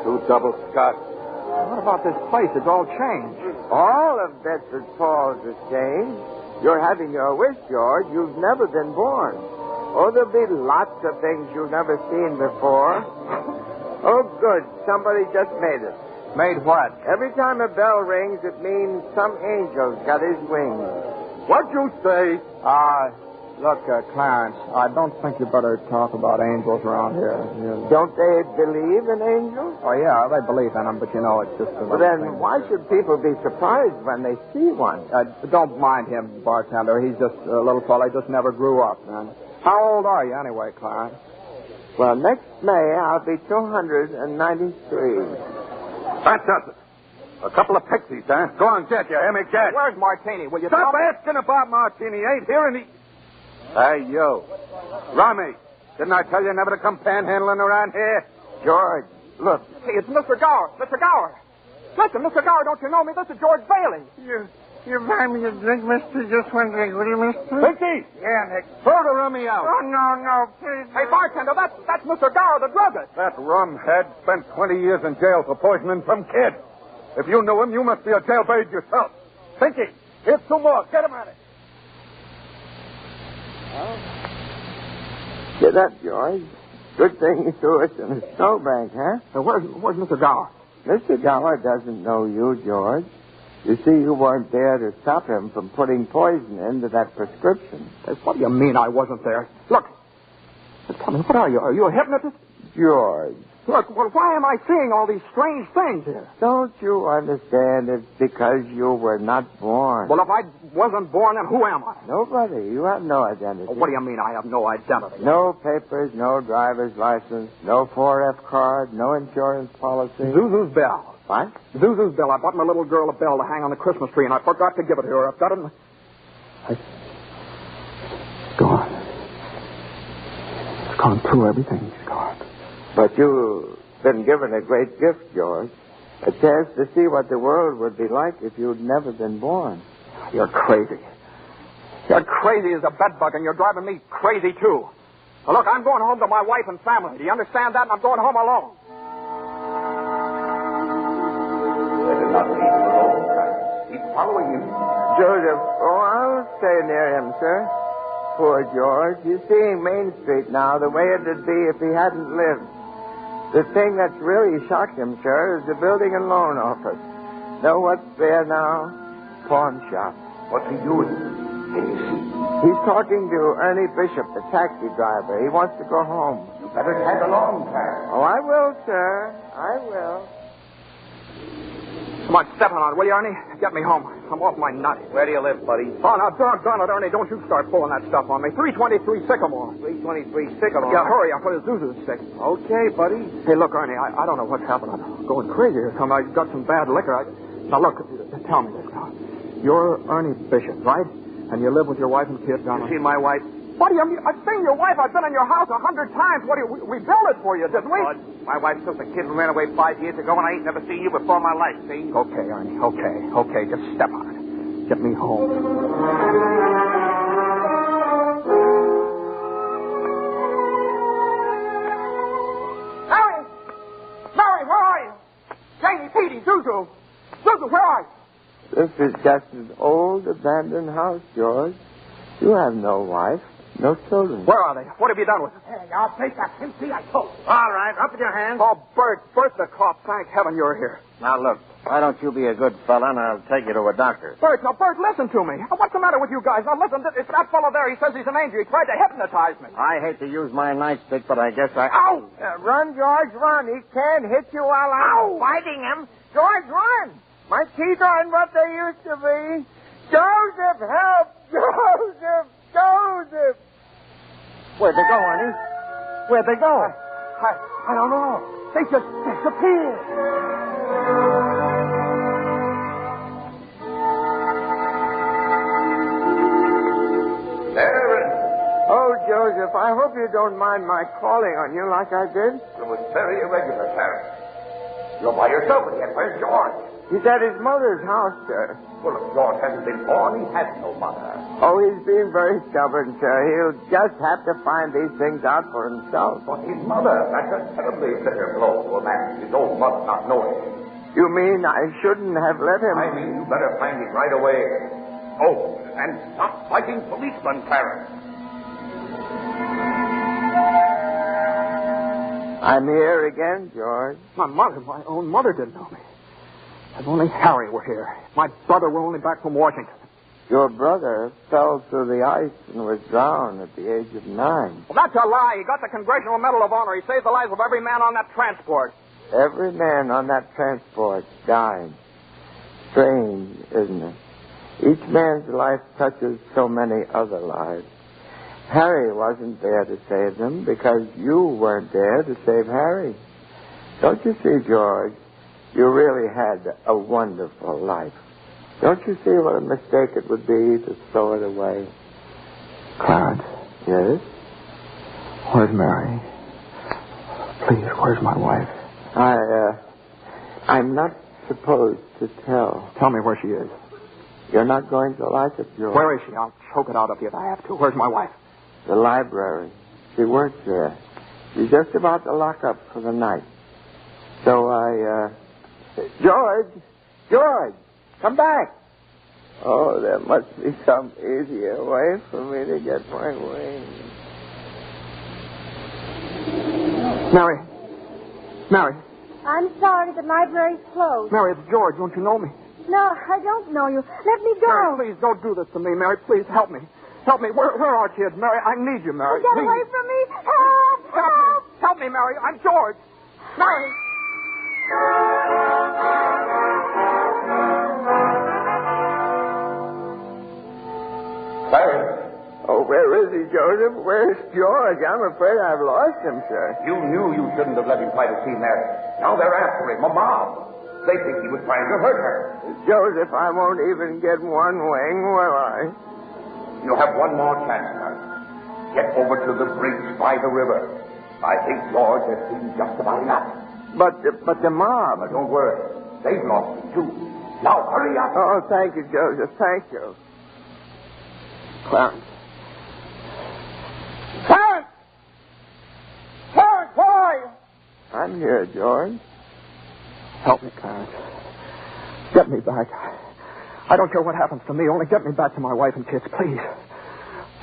2 double scotch. What about this place? It's all changed. All of Bedford Falls has changed. You're having your wish, George. You've never been born. Oh, there'll be lots of things you've never seen before. Oh, good. Somebody just made it. Made what? Every time a bell rings, it means some angel's got his wings. What'd you say? Look, Clarence, I don't think you better talk about angels around here. Don't they believe in angels? Oh, yeah, they believe in them, but you know, it's just a Well, then why should people be surprised when they see one? Don't mind him, bartender. He's just a little fella. He just never grew up, man. How old are you anyway, Clarence? Well, next May, I'll be 293. That's it. A couple of pixies, huh? Go on, get you. Hear me, get. Where's Martini? Will you Stop asking about Martini. Ain't hearing the... Hey, you. Rummy, didn't I tell you never to come panhandling around here? George, look. Hey, it's Mr. Gower. Mr. Gower. Listen, Mr. Gower, don't you know me? This is George Bailey. You buy me a drink, mister? Just one drink, will you, mister? Pinky! Yeah, Nick. Throw the rummy out. Oh, no, please. Hey, bartender, that's Mr. Gower, the druggist. That rumhead spent 20 years in jail for poisoning some kid. If you knew him, you must be a jailbird yourself. Pinky, here's 2 more. Get him at it. Get up, George. Good thing you threw us in a snowbank, huh? Where's Mr. Gower? Mr. Gower doesn't know you, George. You see, you weren't there to stop him from putting poison into that prescription. What do you mean I wasn't there? Look, tell me, what are you? Are you a hypnotist? George. Look, well, why am I seeing all these strange things here? Don't you understand? It's because you were not born. Well, if I wasn't born, then who am I? Nobody. You have no identity. What do you mean I have no identity? No papers, no driver's license, no 4F card, no insurance policy. Zuzu's bell. What? Zuzu's bell. I bought my little girl a bell to hang on the Christmas tree, and I forgot to give it to her. I've got it in... It's gone. It's gone through everything. It's gone. But you've been given a great gift, George. A chance to see what the world would be like if you'd never been born. You're crazy. You're crazy as a bedbug, and you're driving me crazy, too. Now, look, I'm going home to my wife and family. Do you understand that? And I'm going home alone. They did not leave him alone, Clarence. Keep following him. Joseph, I'll stay near him, sir. Poor George. He's seeing Main Street now the way it would be if he hadn't lived. The thing that's really shocked him, sir, is the building and loan office. Know what's there now? Pawn shop. What's he doing? Can you see? He's talking to Ernie Bishop, the taxi driver. He wants to go home. You better tag along, Clarence. Oh, I will, sir. I will. Come on, step on it, will you, Ernie? Get me home. I'm off my nut. Where do you live, buddy? Oh, now, doggone it, Ernie. Don't you start pulling that stuff on me. 323 Sycamore. 323 Sycamore. Yeah, hurry up. What is Zuzu's sick? Okay, buddy. Hey, look, Ernie, I don't know what's happened. I'm going crazy or something. I got some bad liquor. Now, look, tell me this now. You're Ernie Bishop, right? And you live with your wife and kids down You see my wife? What do you mean? I've seen your wife. I've been in your house 100 times. What do you... We built it for you, didn't we? My wife took the kid and ran away 5 years ago, and I ain't never seen you before in my life, see? Okay, Ernie. Okay. Just step on it. Get me home. Mary, where are you? Janie, Petey, Zuzu. Zuzu, where are you? This is just an old abandoned house, George. You have no wife, no children. Where are they? What have you done with them? Hey, I'll take that. See, I told you. All right, up with your hands. Oh, Bert the cop. Thank heaven you're here. Now, look, why don't you be a good fella, and I'll take you to a doctor. Bert, listen to me. What's the matter with you guys? Now, listen, it's that fellow there. He says he's an angel. He tried to hypnotize me. I hate to use my nightstick, but I guess I... Ow! Run, George, run. He can't hit you while I'm fighting him. George, run. My teeth aren't what they used to be. Joseph, help! Joseph! Where'd they go, Ernie? Where'd they go? I don't know. They just disappeared. Aaron! Oh, Joseph, I hope you don't mind my calling on you like I did. It was very irregular, Clarence. You're by yourself again. Where's George? He's at his mother's house, sir. Well, if George hasn't been born, he has no mother. Oh, he's being very stubborn, sir. He'll just have to find these things out for himself. But his mother, that's a terribly bitter blow to a man, his own mother not knowing him. You mean I shouldn't have let him? I mean, you better find him right away. Oh, and stop fighting policemen, Clarence. I'm here again, George. My own mother didn't know me. If only Harry were here. My brother were only back from Washington. Your brother fell through the ice and was drowned at the age of 9. Well, that's a lie. He got the Congressional Medal of Honor. He saved the lives of every man on that transport. Every man on that transport died. Strange, isn't it? Each man's life touches so many other lives. Harry wasn't there to save them because you weren't there to save Harry. Don't you see, George? You really had a wonderful life. Don't you see what a mistake it would be to throw it away? Clarence. Yes? Where's Mary? Please, where's my wife? I'm not supposed to tell. Tell me where she is. You're not going to like it, George. Where is she? I'll choke it out of you if I have to. Where's my wife? The library. She works there. She's just about to lock up for the night. So George, come back. Oh, there must be some easier way for me to get my wings. Mary. I'm sorry, the library's closed. Mary, it's George. Don't you know me? No, I don't know you. Let me go. Mary, please, don't do this to me, Mary. Please, help me. Help me. Where are kids, Mary? I need you, Mary. Get away from me. Help! Help me, Mary. I'm George. Mary. Sir. Oh, where is he, Joseph? Where's George? I'm afraid I've lost him, sir. You knew you shouldn't have let him try to see Mary. Now they're after him, a mob. They think he was trying to hurt her. Joseph, I won't even get one wing, will I? You have one more chance, Mary. Get over to the bridge by the river. I think George has seen just about enough. But the mob. But don't worry. They've lost him, too. Now, hurry up. Oh, thank you, Joseph. Thank you. Clarence. Clarence! Clarence, where are you? I'm here, George. Help me, Clarence. Get me back. I don't care what happens to me. Only get me back to my wife and kids, please.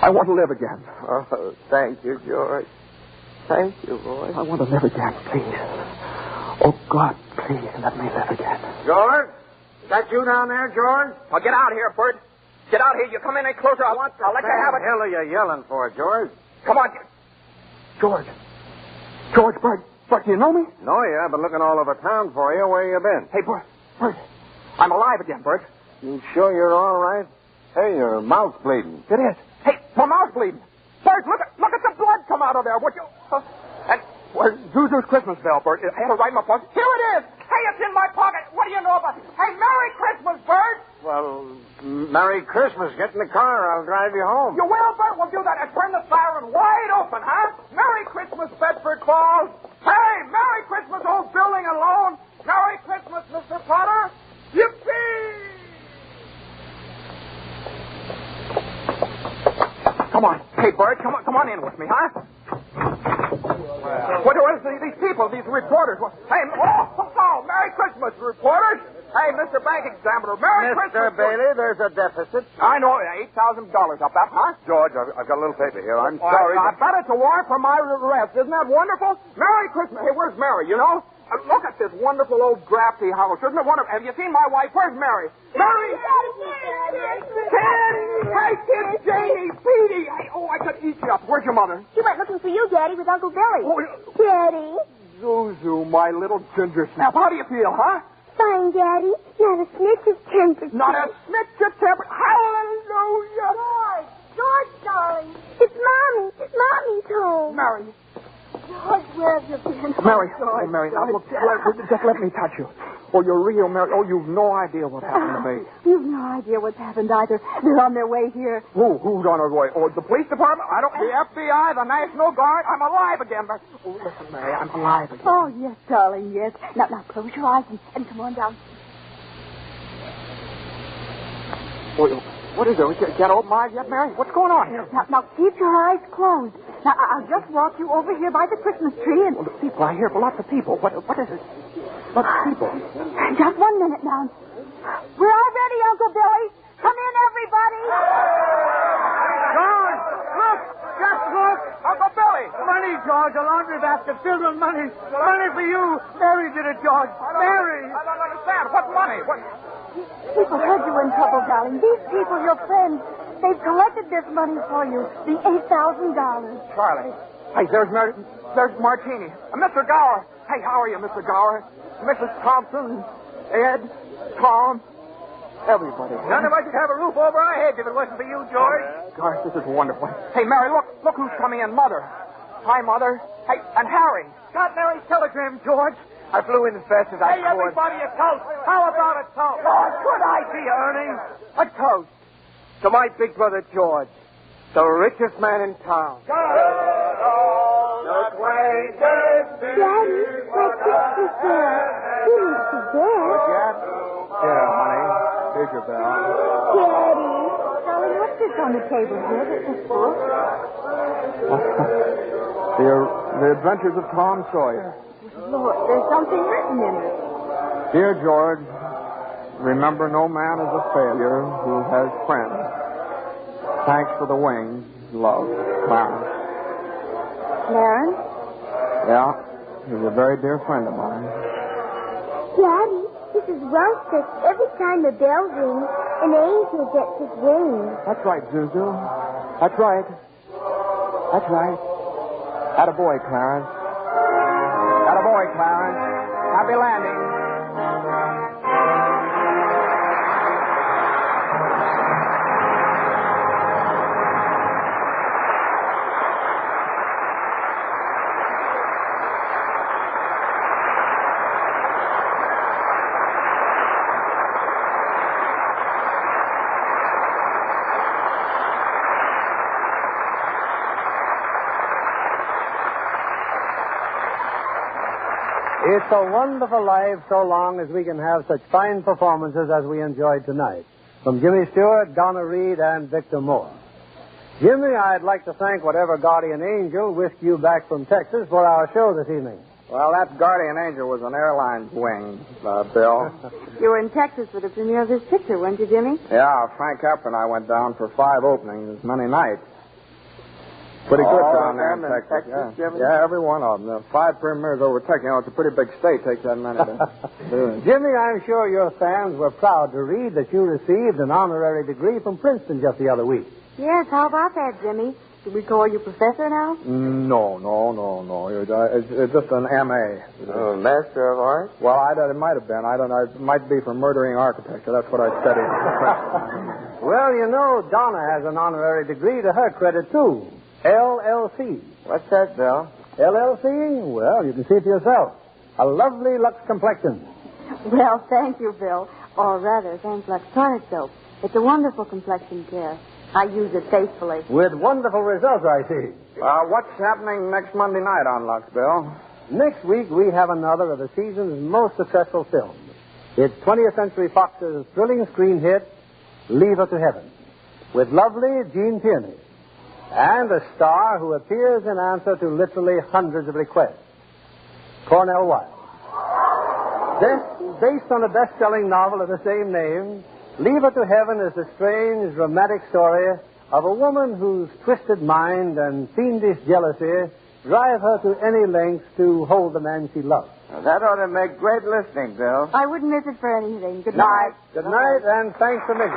I want to live again. Oh, thank you, George. Thank you, boy. I want to live again, please. Oh, God, please let me live again. George? Is that you down there, George? Well, get out here, Bert. Get out here. You come in any closer, I'll let you have it. What the hell are you yelling for, George? Come on. George, Bert, do you know me? No, yeah, I've been looking all over town for you. Where you been? Hey, Bert, I'm alive again, Bert. You sure you're all right? Hey, your mouth's bleeding. It is. Hey, my mouth's bleeding. Bert, look at the blood come out of there. Would you? And where's Zuzu's Christmas bell, Bert? I had it right in my pocket. Here it is. Hey, it's in my pocket. What do you know about it? Hey, Merry Christmas, Bert. Well, Merry Christmas. Get in the car. I'll drive you home. You will, Bert? We'll do that. And turn the siren wide open, huh? Merry Christmas, Bedford Falls. Hey, Merry Christmas, old building and loan. Merry Christmas, Mr. Potter. Yippee! Come on. Hey, Bert, come on in with me, huh? What are these people, these reporters? Hey, Merry Christmas, reporters. Hey, Mr. Bank Examiner, Merry Christmas. Mr. Bailey, there's a deficit. I know, $8,000 up that, huh? George, I've got a little paper here. I'm sorry. I bet it's a warrant for my arrest. Isn't that wonderful? Merry Christmas. Hey, where's Mary, you know? Look at this wonderful old drafty house. Isn't it wonderful? Have you seen my wife? Where's Mary? Mary! Ken! Hey, kids, Janie, Petey. Hey, I could eat you up. Where's your mother? She went looking for you, Daddy, with Uncle Billy. Oh, Daddy. Zuzu, my little ginger snap. How do you feel, huh? Fine, Daddy. Not a snitch of temper. Not a snitch of temper. Hallelujah. George, darling. It's Mommy. Mommy's home. Mary. George, where have you been? Mary, now look, just let me touch you. Oh, you're real, Mary. Oh, you've no idea what happened to me. You've no idea what's happened either. They're on their way here. Who's on their way? Oh, the police department? The FBI, the National Guard. I'm alive again, Mary. Oh, listen, Mary, I'm alive again. Oh, yes, darling, yes. Now close your eyes and come on down. What is it? We can't open my eyes yet, Mary? What's going on here? Now keep your eyes closed. Now, I'll just walk you over here by the Christmas tree and... Well, the people I hear, lots of people. What is it? Lots of people. Just 1 minute now. We're all ready, Uncle Billy. Come in, everybody. George, look. Just look. Uncle Billy. Money, George. A laundry basket filled with money. Money for you. Mary did it, George. Mary. I don't understand. What money? What? People heard you in trouble, darling. These people, your friends, they've collected this money for you. The $8,000. Charlie. Hey, there's Martini. Mr. Gower. Hey, how are you, Mr. Gower? Mrs. Thompson, Ed, Tom, everybody. None of us would have a roof over our heads if it wasn't for you, George. Gosh, this is wonderful. Hey, Mary, look who's coming in. Mother. Hi, Mother. Hey, and Harry. Got Mary's telegram, George. I flew in as fast as I could. Hey, everybody, a toast. How about a toast? Oh, good idea, Ernie. A toast to my big brother, George, the richest man in town. Daddy, my Christmas bell. You need to bed. Yeah, honey. Here's your bell. Daddy. Darling, what's this on the table here? This is book. The Adventures of Tom Sawyer. Lord, there's something written in it. Dear George, remember no man is a failure who has friends. Thanks for the wings. Love, Clarence. Clarence? Yeah, he's a very dear friend of mine. Daddy, this is Rustic. Every time the bell rings, an angel gets his wings. That's right, Zuzu. That's right. That's right. Attaboy, Clarence. boy, Clarence. Happy landing. It's a wonderful life so long as we can have such fine performances as we enjoyed tonight. From Jimmy Stewart, Donna Reed, and Victor Moore. Jimmy, I'd like to thank whatever guardian angel whisked you back from Texas for our show this evening. Well, that guardian angel was an airline's wing, Bill. You were in Texas for the premiere of this picture, weren't you, Jimmy? Yeah, Frank Capra and I went down for 5 openings, many nights. Pretty good down there in Texas. Yeah, every one of them. 5 premieres over Texas. You know, it's a pretty big state. Takes that many to do it. Jimmy, I'm sure your fans were proud to read that you received an honorary degree from Princeton just the other week. Yes, how about that, Jimmy? Do we call you professor now? No. It's just an M.A. Master of Arts? Well, it might have been. I don't know. It might be for murdering architecture. That's what I studied. Well, you know, Donna has an honorary degree to her credit, too. LLC. What's that, Bill? LLC? Well, you can see it for yourself. A lovely Lux complexion. Well, thank you, Bill. Or rather, thanks Lux Tonic Soap. It's a wonderful complexion care. I use it faithfully. With wonderful results, I see. What's happening next Monday night on Lux, Bill? Next week, we have another of the season's most successful films. It's 20th Century Fox's thrilling screen hit, Leave Her to Heaven, with lovely Jean Tierney, and a star who appears in answer to literally hundreds of requests, Cornel Wilde. Based on a best-selling novel of the same name, Leave Her to Heaven is the strange, dramatic story of a woman whose twisted mind and fiendish jealousy drive her to any lengths to hold the man she loves. Well, that ought to make great listening, Bill. I wouldn't miss it for anything. Good night. Good night, and thanks a million.